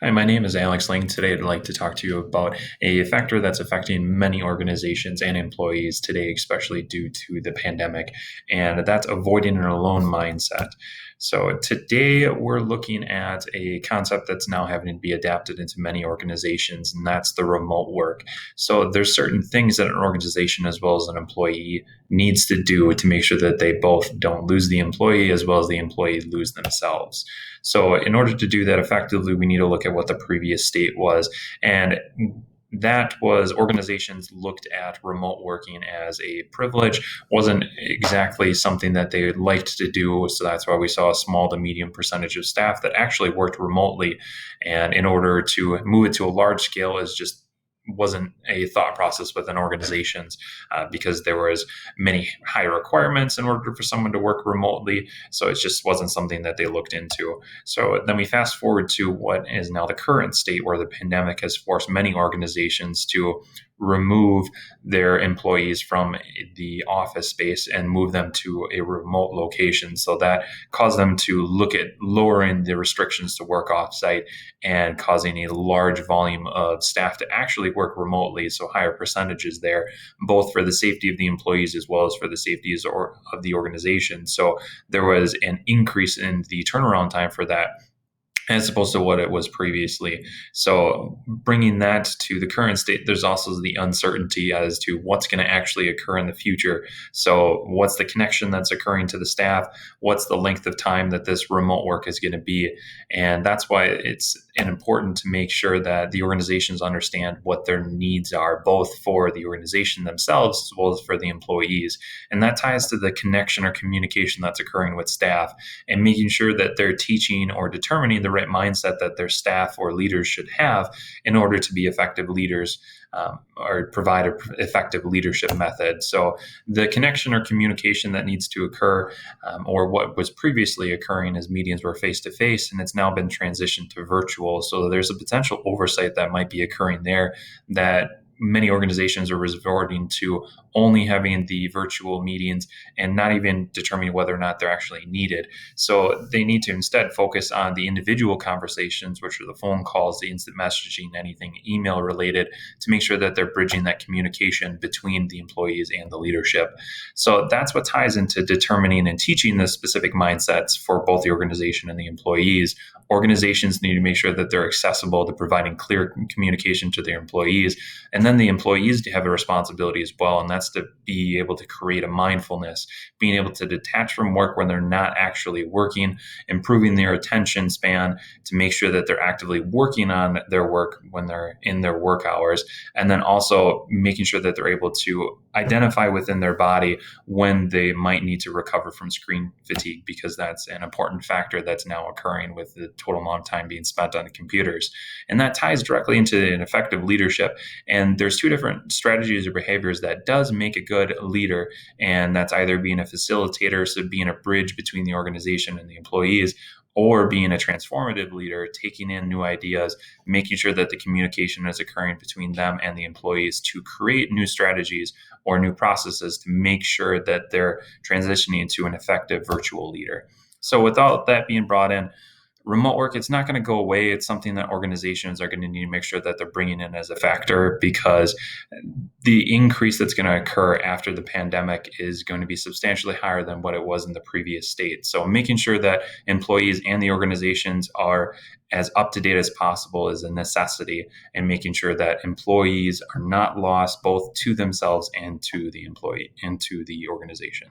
Hi, my name is Alex Ling. Today, I'd like to talk to you about a factor that's affecting many organizations and employees today, especially due to the pandemic, and that's avoiding an alone mindset. So, today we're looking at a concept that's now having to be adapted into many organizations, and that's the remote work. So, there's certain things that an organization as well as an employee needs to do to make sure that they both don't lose the employee as well as the employee lose themselves. So, in order to do that effectively, we need to look at what the previous state was. And that was organizations looked at remote working as a privilege, wasn't exactly something that they liked to do. So that's why we saw a small to medium percentage of staff that actually worked remotely. And in order to move it to a large scale is just wasn't a thought process within organizations because there was many high requirements in order for someone to work remotely. So it just wasn't something that they looked into. So then we fast forward to what is now the current state where the pandemic has forced many organizations to remove their employees from the office space and move them to a remote location. So that caused them to look at lowering the restrictions to work offsite and causing a large volume of staff to actually work remotely. So higher percentages there, both for the safety of the employees as well as for the safety of the organization. So there was an increase in the turnaround time for that as opposed to what it was previously. So bringing that to the current state, there's also the uncertainty as to what's going to actually occur in the future. So what's the connection that's occurring to the staff? What's the length of time that this remote work is going to be? And that's why it's important to make sure that the organizations understand what their needs are, both for the organization themselves as well as for the employees. And that ties to the connection or communication that's occurring with staff and making sure that they're teaching or determining the right mindset that their staff or leaders should have in order to be effective leaders or provide an effective leadership method. So the connection or communication that needs to occur or what was previously occurring as meetings were face-to-face and it's now been transitioned to virtual. So there's a potential oversight that might be occurring there that many organizations are resorting to only having the virtual meetings and not even determining whether or not they're actually needed. So they need to instead focus on the individual conversations, which are the phone calls, the instant messaging, anything email related, to make sure that they're bridging that communication between the employees and the leadership. So that's what ties into determining and teaching the specific mindsets for both the organization and the employees. Organizations need to make sure that they're accessible to providing clear communication to their employees. And then the employees have a responsibility as well. And that's to be able to create a mindfulness, being able to detach from work when they're not actually working, improving their attention span to make sure that they're actively working on their work when they're in their work hours. And then also making sure that they're able to identify within their body when they might need to recover from screen fatigue, because that's an important factor that's now occurring with the total amount of time being spent on the computers. And that ties directly into an effective leadership. And there's two different strategies or behaviors that does make a good leader. And that's either being a facilitator, so being a bridge between the organization and the employees, or being a transformative leader, taking in new ideas, making sure that the communication is occurring between them and the employees to create new strategies or new processes to make sure that they're transitioning to an effective virtual leader. So without that being brought in, remote work, it's not going to go away. It's something that organizations are going to need to make sure that they're bringing in as a factor, because the increase that's going to occur after the pandemic is going to be substantially higher than what it was in the previous state. So making sure that employees and the organizations are as up to date as possible is a necessity, and making sure that employees are not lost both to themselves and to the employee and to the organization.